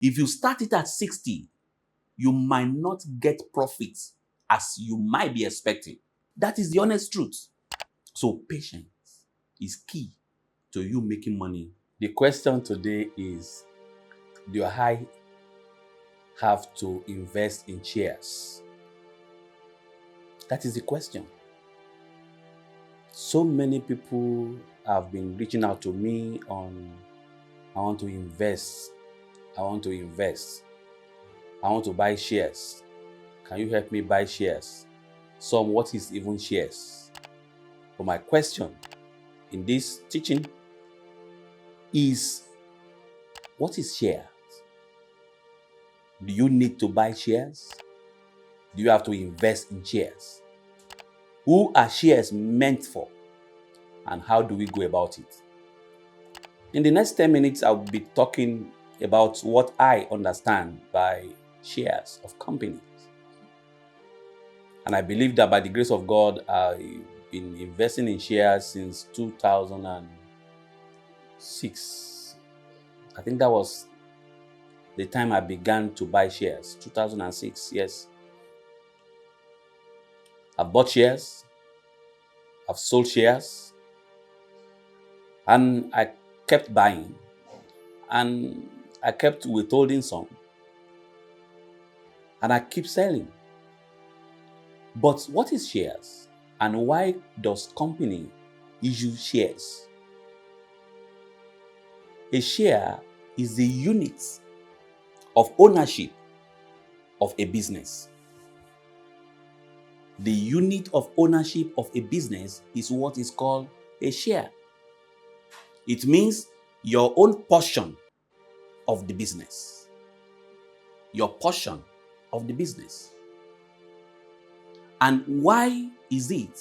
If you start it at 60, you might not get profits as you might be expecting. That is the honest truth. So patience is key to you making money. The question today is, do I have to invest in shares? That is the question. So many people have been reaching out to me on, I want to invest. I want to invest. I want to buy shares. Can you help me buy shares? Some, what is even shares? But my question in this teaching is, what is shares? Do you need to buy shares? Do you have to invest in shares? Who are shares meant for? And how do we go about it? In the next 10 minutes, I'll be talking about what I understand by shares of companies. And I believe that by the grace of God, I've been investing in shares since 2006. I think that was the time I began to buy shares, 2006, yes. I've bought shares, I've sold shares, and I kept buying, and I kept withholding some, and I keep selling. But what is shares, and why does company issue shares? A share is the unit of ownership of a business. The unit of ownership of a business is what is called a share. It means your own portion of the business. Your portion of the business. And why is it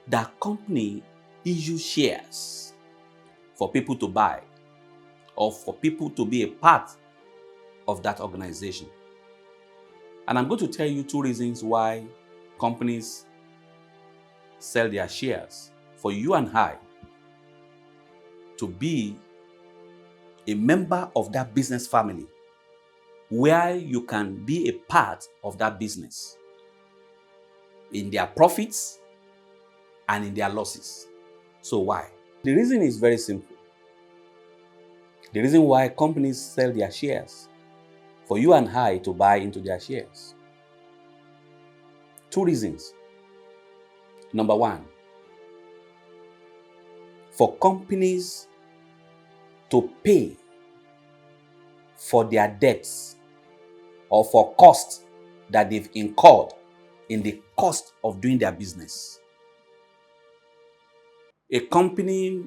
that company issue shares for people to buy or for people to be a part of that organization? And I'm going to tell you 2 reasons why companies sell their shares for you and I to be a member of that business family where you can be a part of that business in their profits and in their losses. So why? The reason is very simple. The reason why companies sell their shares for you and I to buy into their shares. 2 reasons. Number 1, for companies to pay for their debts or for costs that they've incurred in the cost of doing their business. A company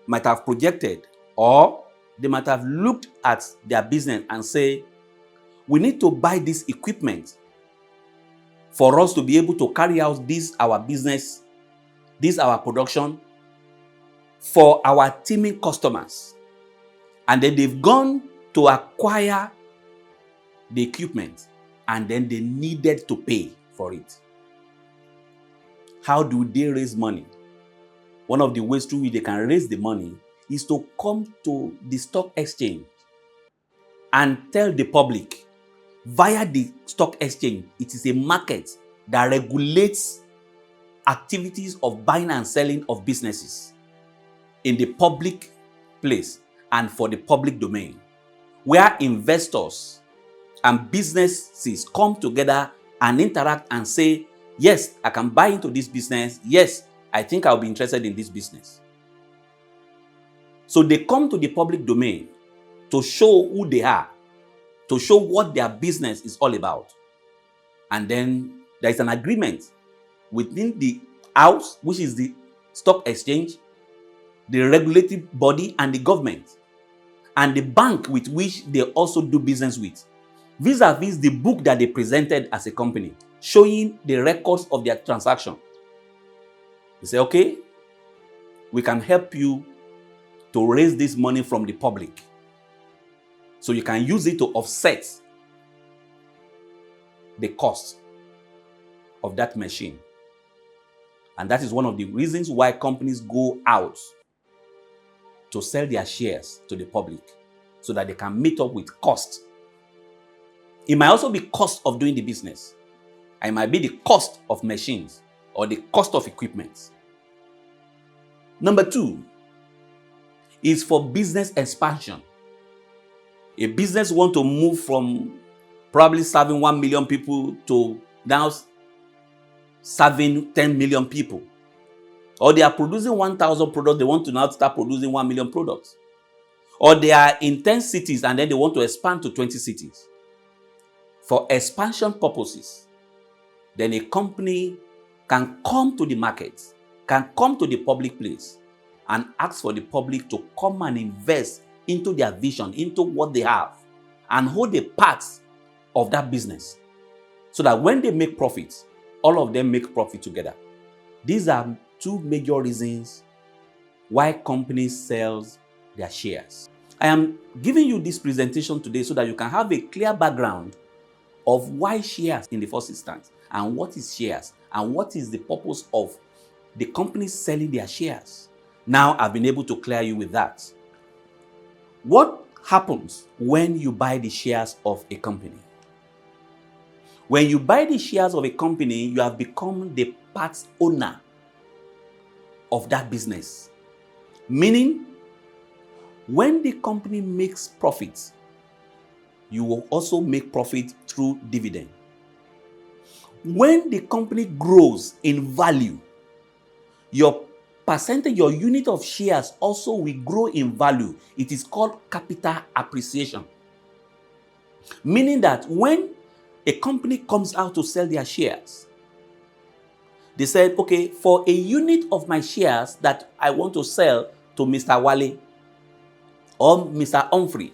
might have projected, or they might have looked at their business and say, we need to buy this equipment for us to be able to carry out this our business, this our production for our teaming customers. And then they've gone to acquire the equipment, and then they needed to pay for it. How do they raise money? One of the ways through which they can raise the money is to come to the stock exchange and tell the public via the stock exchange. It is a market that regulates activities of buying and selling of businesses in the public place and for the public domain, where investors and businesses come together and interact and say, yes, I can buy into this business. Yes, I think I'll be interested in this business. So they come to the public domain to show who they are, to show what their business is all about. And then there is an agreement within the house, which is the stock exchange, the regulative body, and the government, and the bank with which they also do business with, vis-a-vis the book that they presented as a company, showing the records of their transaction. They say, okay, we can help you to raise this money from the public, so you can use it to offset the cost of that machine. And that is one of the reasons why companies go out to sell their shares to the public. so that they can meet up with cost. It might also be cost of doing the business. It might be the cost of machines or the cost of equipment. Number 2 is for business expansion. A business wants to move from probably serving 1 million people to now serving 10 million people. Or they are producing 1,000 products, they want to now start producing 1 million products. Or they are in 10 cities and then they want to expand to 20 cities. For expansion purposes, then a company can come to the market, can come to the public place and ask for the public to come and invest into their vision, into what they have, and hold a part of that business. So that when they make profits, all of them make profit together. These are 2 major reasons why companies sell their shares. I am giving you this presentation today so that you can have a clear background of why shares in the first instance, and what is shares, and what is the purpose of the company selling their shares. Now I've been able to clear you with that. What happens when you buy the shares of a company? When you buy the shares of a company, you have become the part owner of that business. Meaning, when the company makes profits, you will also make profit through dividend. When the company grows in value, your percentage, your unit of shares also will grow in value. It is called capital appreciation. Meaning that when a company comes out to sell their shares, they said, okay, for a unit of my shares that I want to sell to Mr. Wale or Mr. Humphrey,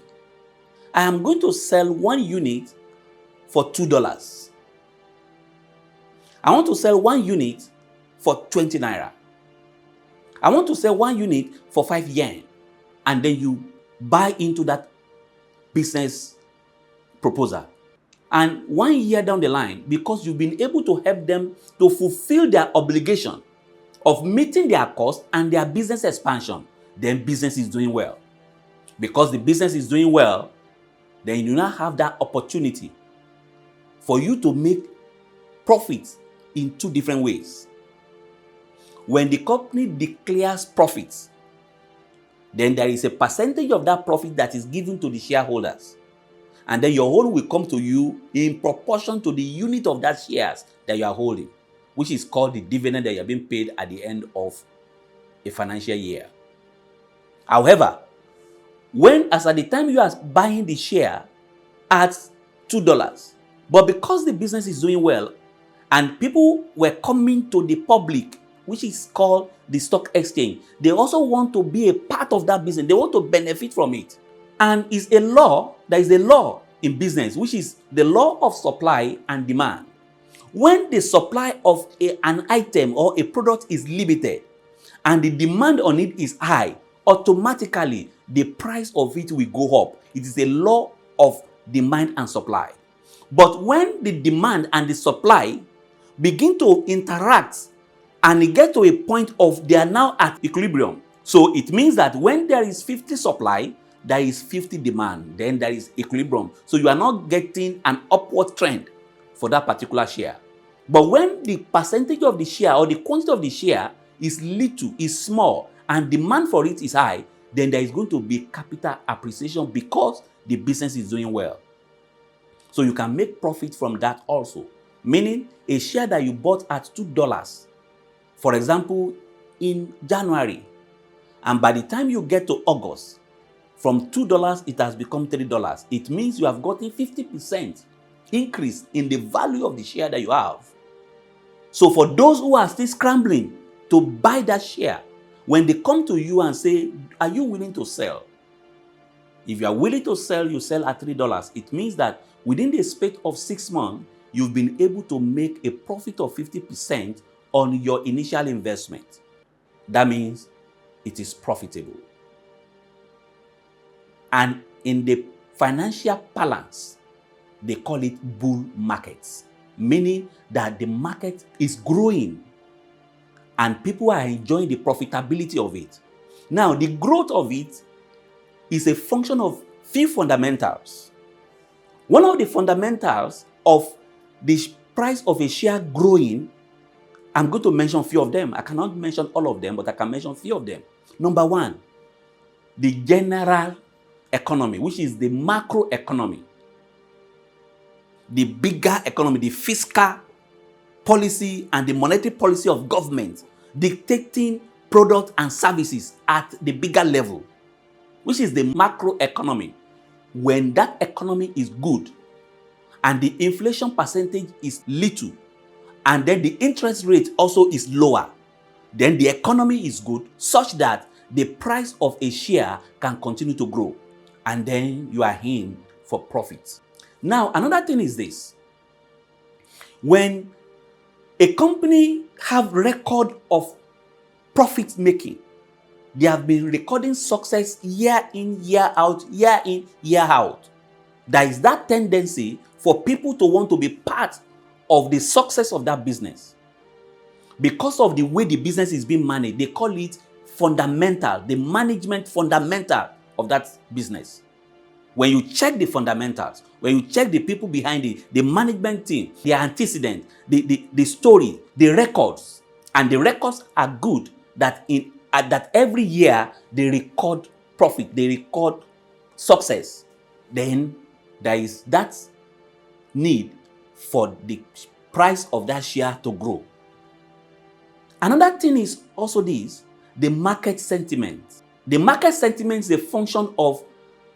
I am going to sell 1 unit for $2. I want to sell 1 unit for 20 naira. I want to sell 1 unit for 5 yen. And then you buy into that business proposal. And 1 year down the line, because you've been able to help them to fulfill their obligation of meeting their cost and their business expansion, then business is doing well. Because the business is doing well, then you now have that opportunity for you to make profits in 2 different ways. When the company declares profits, then there is a percentage of that profit that is given to the shareholders. And then your own will come to you in proportion to the unit of that shares that you are holding, which is called the dividend that you are being paid at the end of a financial year. However, when as at the time you are buying the share at $2, but because the business is doing well and people were coming to the public, which is called the stock exchange, they also want to be a part of that business. They want to benefit from it. And it's a law, there is a law in business, which is the law of supply and demand. When the supply of an item or a product is limited and the demand on it is high, automatically the price of it will go up. It is a law of demand and supply. But when the demand and the supply begin to interact and it get to a point of they are now at equilibrium. So it means that when there is 50 supply, there is 50 demand, then there is equilibrium. So you are not getting an upward trend for that particular share. But when the percentage of the share or the quantity of the share is little, is small, and demand for it is high, then there is going to be capital appreciation because the business is doing well. So you can make profit from that also. Meaning a share that you bought at $2, for example, in January, and by the time you get to August, from $2 it has become $3. It means you have gotten 50% increase in the value of the share that you have. So for those who are still scrambling to buy that share, when they come to you and say, are you willing to sell? If you are willing to sell, you sell at $3. It means that within the space of 6 months, you've been able to make a profit of 50% on your initial investment. That means it is profitable. And in the financial balance, they call it bull markets, meaning that the market is growing and people are enjoying the profitability of it. Now, the growth of it is a function of few fundamentals. One of the fundamentals of the price of a share growing, I'm going to mention a few of them. I cannot mention all of them, but I can mention a few of them. Number one, the general economy, which is the macro economy, the bigger economy, the fiscal policy and the monetary policy of government dictating products and services at the bigger level, which is the macro economy. When that economy is good and the inflation percentage is little, and then the interest rate also is lower, then the economy is good such that the price of a share can continue to grow, and then you are in for profit. Now, another thing is this. When a company have record of profit making, they have been recording success year in, year out, year in, year out. There is that tendency for people to want to be part of the success of that business. Because of the way the business is being managed, they call it fundamental, the management fundamental of that business. When you check the fundamentals, when you check the people behind it, the management team, the antecedent, the story, the records, and the records are good, that every year they record profit, they record success, then there is that need for the price of that share to grow. Another thing is also this, the market sentiment. The market sentiment is a function of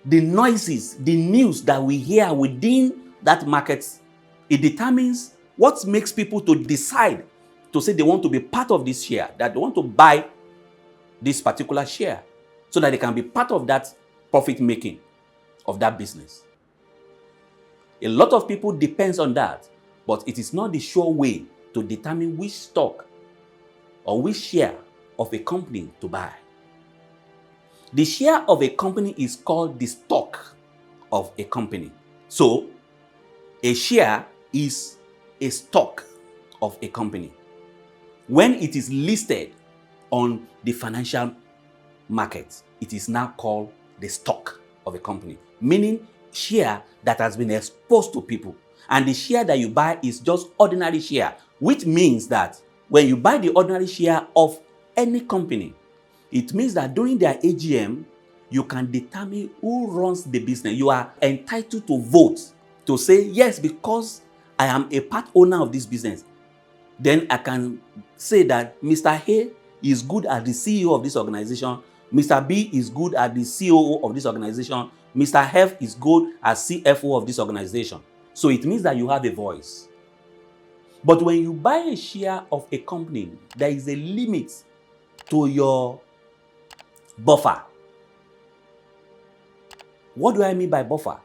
the noises, the news that we hear within that market. It determines what makes people to decide to say they want to be part of this share, that they want to buy this particular share so that they can be part of that profit making of that business. A lot of people depends on that, but it is not the sure way to determine which stock or which share of a company to buy. The share of a company is called the stock of a company. So, a share is a stock of a company. When it is listed on the financial market, it is now called the stock of a company, meaning share that has been exposed to people. And the share that you buy is just ordinary share, which means that when you buy the ordinary share of any company, it means that during their AGM, you can determine who runs the business. You are entitled to vote to say, yes, because I am a part owner of this business, then I can say that Mr. A is good as the CEO of this organization, Mr. B is good as the COO of this organization, Mr. F is good as CFO of this organization. So it means that you have a voice. But when you buy a share of a company, there is a limit to your buffer. What do I mean by buffer?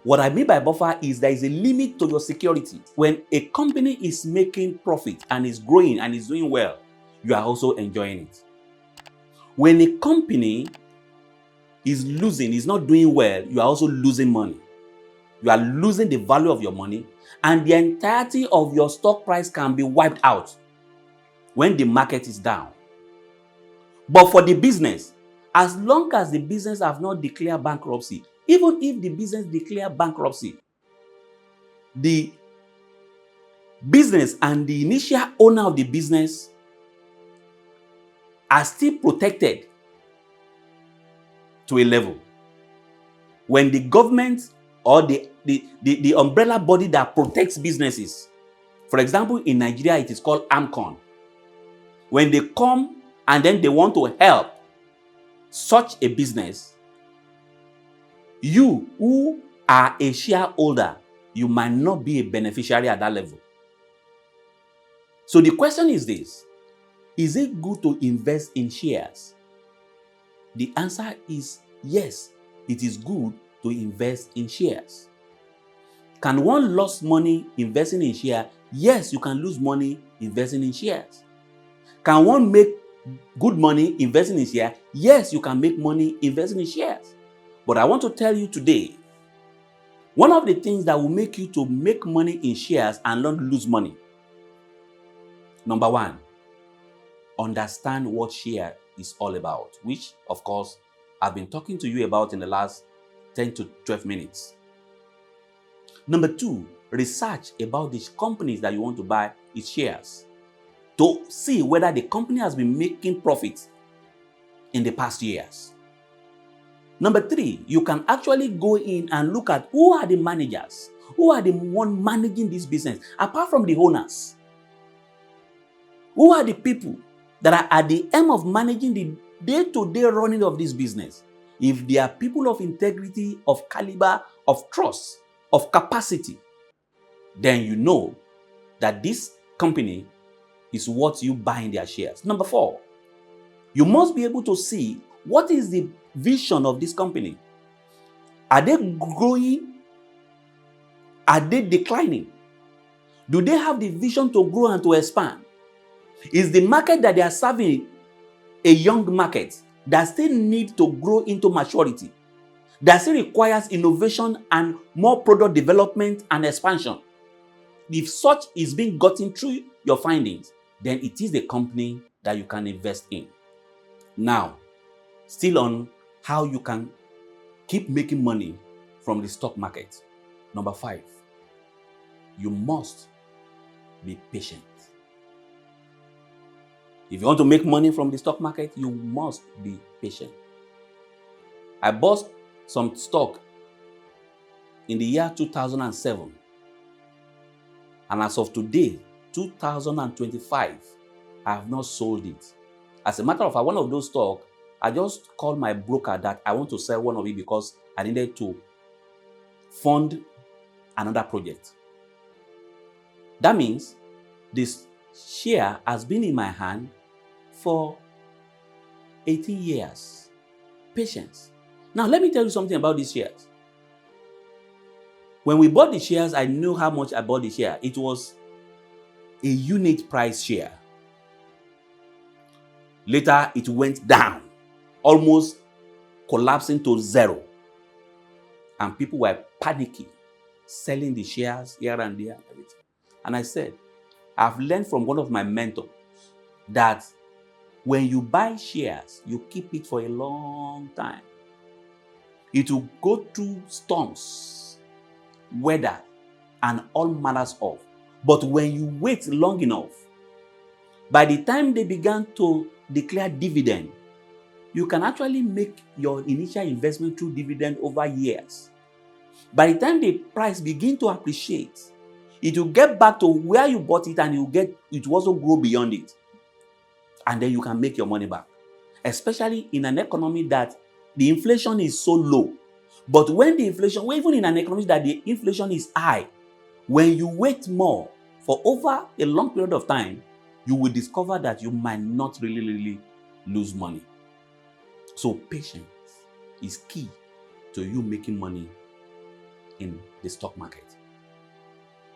What I mean by buffer is there is a limit to your security. When a company is making profit and is growing and is doing well, you are also enjoying it. When a company is losing, is not doing well, you are also losing money. You are losing the value of your money, and the entirety of your stock price can be wiped out when the market is down. But for the business, as long as the business have not declared bankruptcy, even if the business declare bankruptcy, the business and the initial owner of the business are still protected to a level. When the government or the umbrella body that protects businesses, for example, in Nigeria, it is called AMCON. When they come and then they want to help such a business, you who are a shareholder, you might not be a beneficiary at that level. So the question is this: is it good to invest in shares? The answer is yes, it is good to invest in shares. Can one lose money investing in shares? Yes, you can lose money investing in shares. Can one make good money investing in shares? Yes, you can make money investing in shares. But I want to tell you today, one of the things that will make you to make money in shares and not lose money, number one, understand what share is all about, which, of course, I've been talking to you about in the last 10 to 12 minutes. Number 2, research about the companies that you want to buy its shares to see whether the company has been making profits in the past years. Number 3, you can actually go in and look at who are the managers, who are the one managing this business, apart from the owners. Who are the people that are at the end of managing the day-to-day running of this business? If they are people of integrity, of caliber, of trust, of capacity, then you know that this company is worth you buying their shares. Number 4, you must be able to see what is the vision of this company. Are they growing? Are they declining? Do they have the vision to grow and to expand? Is the market that they are serving a young market that still needs to grow into maturity, that still requires innovation and more product development and expansion? If such is being gotten through your findings, then it is the company that you can invest in. Now, still on how you can keep making money from the stock market. Number 5, you must be patient. If you want to make money from the stock market, you must be patient. I bought some stock in the year 2007. And as of today, 2025, I have not sold it. As a matter of fact, one of those stocks, I just called my broker that I want to sell one of it because I needed to fund another project. That means this share has been in my hand for 18 years. Patience. Now, let me tell you something about these shares. When we bought the shares, I knew how much I bought the share. It was a unit price share. Later, it went down, almost collapsing to zero. And people were panicking, selling the shares here and there. Everything. And I said, I've learned from one of my mentors that when you buy shares, you keep it for a long time. It will go through storms, weather, and all manners of. But when you wait long enough, by the time they began to declare dividend, you can actually make your initial investment through dividend over years. By the time the price begins to appreciate, it will get back to where you bought it and it will also grow beyond it. And then you can make your money back. Especially in an economy that the inflation is so low. But when the inflation, even in an economy that the inflation is high, when you wait more for over a long period of time, you will discover that you might not really lose money. So patience is key to you making money in the stock market.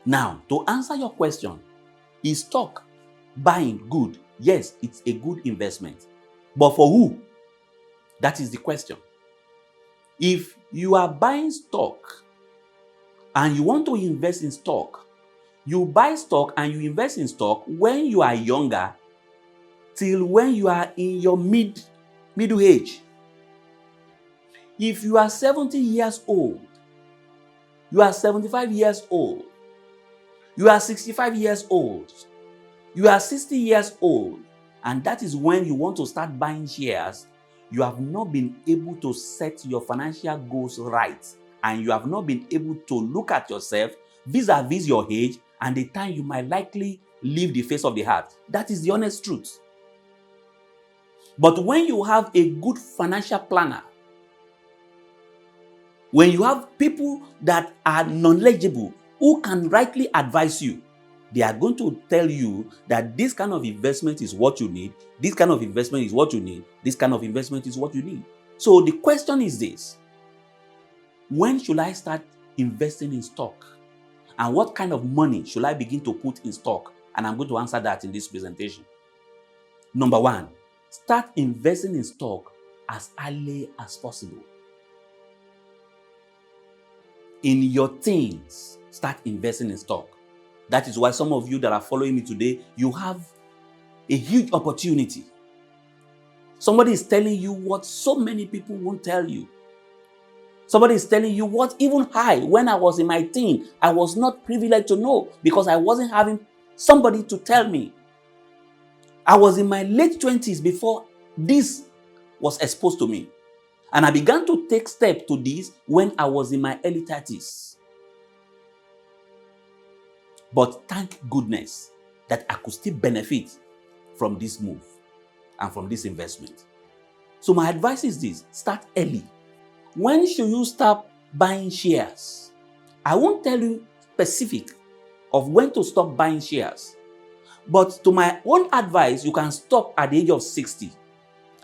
Now, to answer your question, is stock buying good? Yes, it's a good investment. But for who? That is the question. If you are buying stock and you want to invest in stock, you buy stock and you invest in stock when you are younger till when you are in your middle age. If you are 70 years old, you are 75 years old, you are 65 years old, you are 60 years old, and that is when you want to start buying shares, you have not been able to set your financial goals right, and you have not been able to look at yourself vis-a-vis your age and the time you might likely leave the face of the earth. That is the honest truth. But when you have a good financial planner, when you have people that are knowledgeable who can rightly advise you, they are going to tell you that this kind of investment is what you need, this kind of investment is what you need, this kind of investment is what you need. So the question is this: when should I start investing in stock? And what kind of money should I begin to put in stock? And I'm going to answer that in this presentation. Number 1, start investing in stock as early as possible. In your teens, start investing in stock. That is why some of you that are following me today, you have a huge opportunity. Somebody is telling you what so many people won't tell you. Somebody is telling you what even I, when I was in my teen, I was not privileged to know because I wasn't having somebody to tell me. I was in my late 20s before this was exposed to me. And I began to take steps to this when I was in my early 30s. But thank goodness that I could still benefit from this move and from this investment. So my advice is this: start early. When should you start buying shares? I won't tell you specific of when to stop buying shares. But to my own advice, you can stop at the age of 60.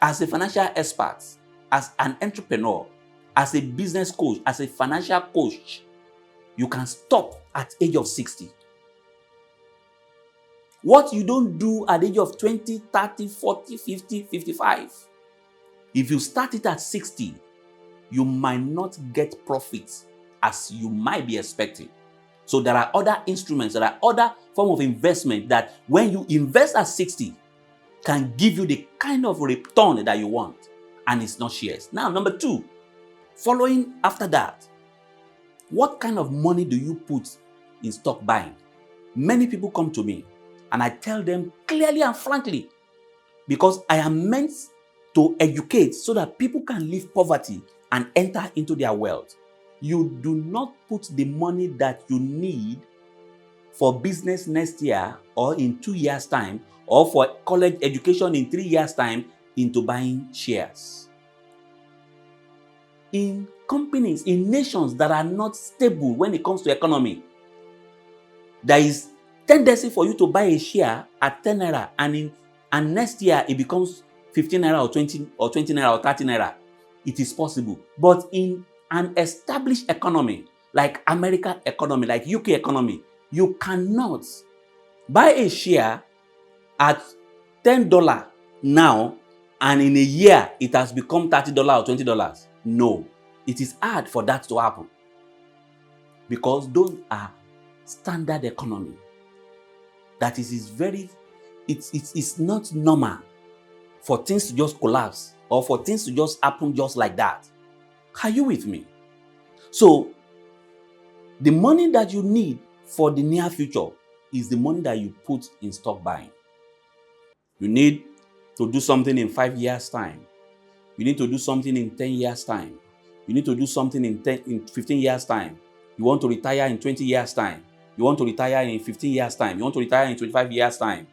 As a financial expert, as an entrepreneur, as a business coach, as a financial coach, you can stop at age of 60. What you don't do at the age of 20, 30, 40, 50, 55. If you start it at 60, you might not get profits as you might be expecting. So there are other instruments, there are other form of investment that when you invest at 60 can give you the kind of return that you want, and it's not shares. Now, number two, following after that, what kind of money do you put in stock buying? Many people come to me and I tell them clearly and frankly, because I am meant to educate so that people can leave poverty and enter into their wealth. You do not put the money that you need for business next year or in 2 years' time or for college education in 3 years' time into buying shares. In companies, in nations that are not stable when it comes to economy, there is tendency for you to buy a share at 10 naira and next year it becomes 15 naira or 20 naira or 30 naira. It is possible. But in an established economy like American economy, like UK economy, you cannot buy a share at $10 now and in a year it has become $30 or $20. No, it is hard for that to happen because those are standard economy. That is very, it's not normal for things to just collapse or for things to just happen just like that. Are you with me? So the money that you need for the near future is the money that you put in stock buying. You need to do something in 5 years' time. You need to do something in 10 years' time. You need to do something in 15 years' time. You want to retire in 20 years' time. You want to retire in 15 years' time. You want to retire in 25 years' time.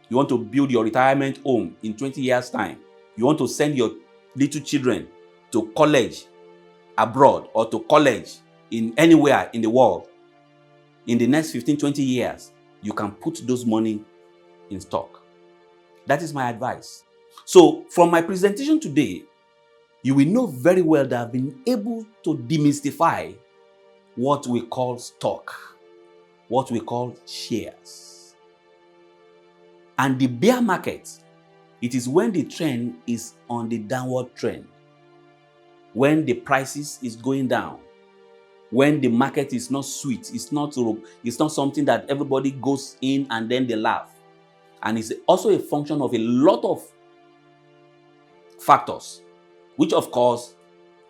You want to build your retirement home in 20 years' time. You want to send your little children to college abroad or to college in anywhere in the world. In the next 15, 20 years, you can put those money in stock. That is my advice. So from my presentation today, you will know very well that I've been able to demystify what we call stock, what we call shares. And the bear market, it is when the trend is on the downward trend, when the prices is going down, when the market is not sweet, it's not something that everybody goes in and then they laugh. And it's also a function of a lot of factors, which of course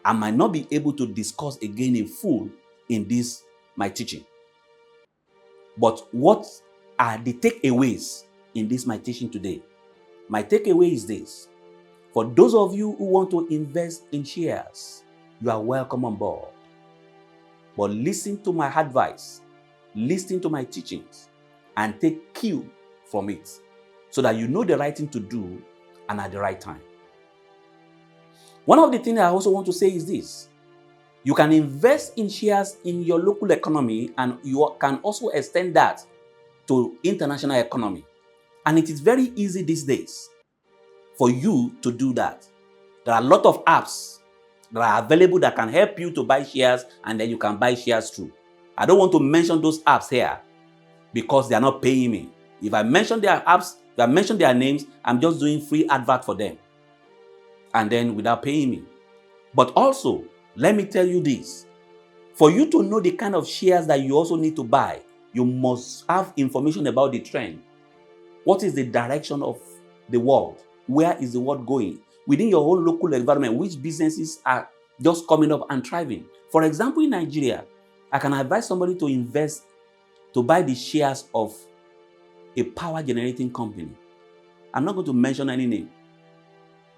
I might not be able to discuss again in full in this my teaching. But what are the takeaways in this my teaching today? My takeaway is this: for those of you who want to invest in shares, you are welcome on board. But listen to my advice, listen to my teachings, and take cue from it so that you know the right thing to do and at the right time. One of the things I also want to say is this: you can invest in shares in your local economy and you can also extend that to international economy. And it is very easy these days for you to do that. There are a lot of apps that are available that can help you to buy shares and then you can buy shares through. I don't want to mention those apps here because they are not paying me. If I mention their apps, if I mention their names, I'm just doing free advert for them and then without paying me. But also, let me tell you this: for you to know the kind of shares that you also need to buy, you must have information about the trend. What is the direction of the world? Where is the world going? Within your own local environment, which businesses are just coming up and thriving. For example, in Nigeria, I can advise somebody to invest, to buy the shares of a power generating company. I'm not going to mention any name.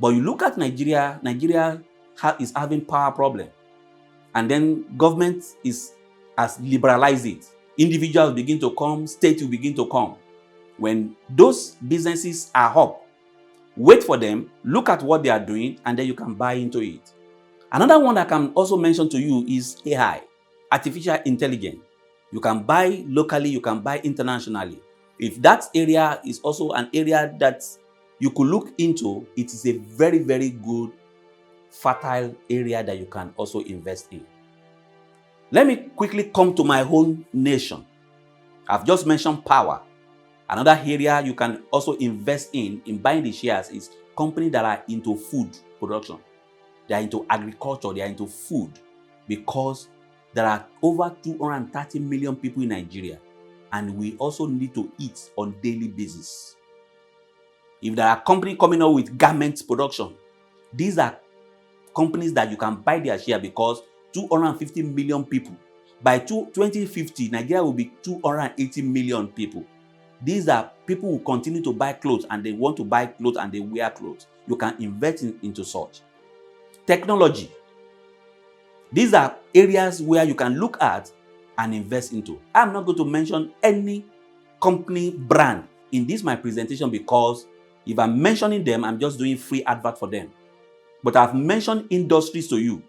But you look at Nigeria, is having power problem. And then government has liberalized it. Individuals begin to come, states will begin to come. When those businesses are up, wait for them, look at what they are doing, and then you can buy into it. Another one I can also mention to you is AI, artificial intelligence. You can buy locally, you can buy internationally. If that area is also an area that you could look into, it is a very, very good, fertile area that you can also invest in. Let me quickly come to my own nation. I've just mentioned power. Another area you can also invest in buying the shares is companies that are into food production. They are into agriculture, they are into food, because there are over 230 million people in Nigeria, and we also need to eat on daily basis. If there are companies coming up with garment production, these are companies that you can buy their share, because 250 million people. By 2050, Nigeria will be 280 million people. These are people who continue to buy clothes, and they want to buy clothes and they wear clothes. You can invest into such. Technology. These are areas where you can look at and invest into. I'm not going to mention any company brand in this my presentation, because if I'm mentioning them, I'm just doing free advert for them. But I've mentioned industries to you.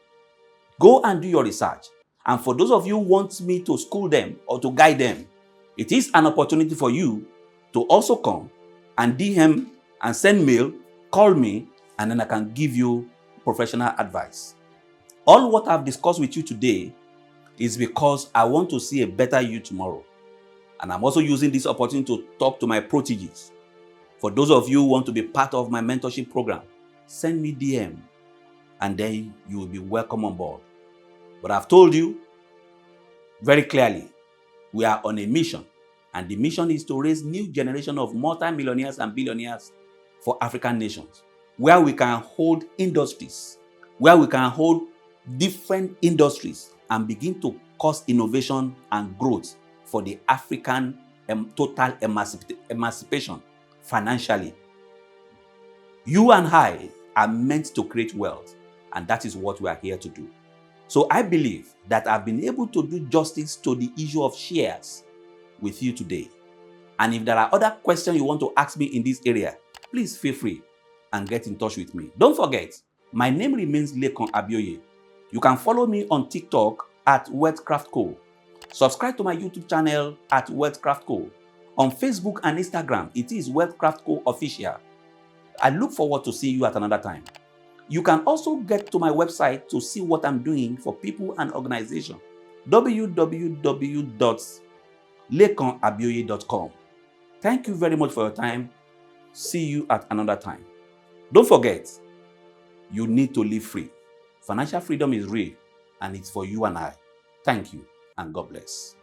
Go and do your research. And for those of you who want me to school them or to guide them, it is an opportunity for you to also come and DM and send mail, call me, and then I can give you professional advice. All what I've discussed with you today is because I want to see a better you tomorrow. And I'm also using this opportunity to talk to my proteges. For those of you who want to be part of my mentorship program, send me DM, and then you will be welcome on board. But I've told you very clearly, we are on a mission, and the mission is to raise new generation of multi-millionaires and billionaires for African nations, where we can hold industries, where we can hold different industries and begin to cause innovation and growth for the African total emancipation financially. You and I are meant to create wealth, and that is what we are here to do. So I believe that I've been able to do justice to the issue of shares with you today. And if there are other questions you want to ask me in this area, please feel free and get in touch with me. Don't forget, my name remains Lekan Abioye. You can follow me on TikTok at WealthCraft Co. Subscribe to my YouTube channel at WealthCraft Co. On Facebook and Instagram, it is WealthCraft Co Official. I look forward to seeing you at another time. You can also get to my website to see what I'm doing for people and organizations. www.lekanabioye.com. Thank you very much for your time. See you at another time. Don't forget, you need to live free. Financial freedom is real, and it's for you and I. Thank you, and God bless.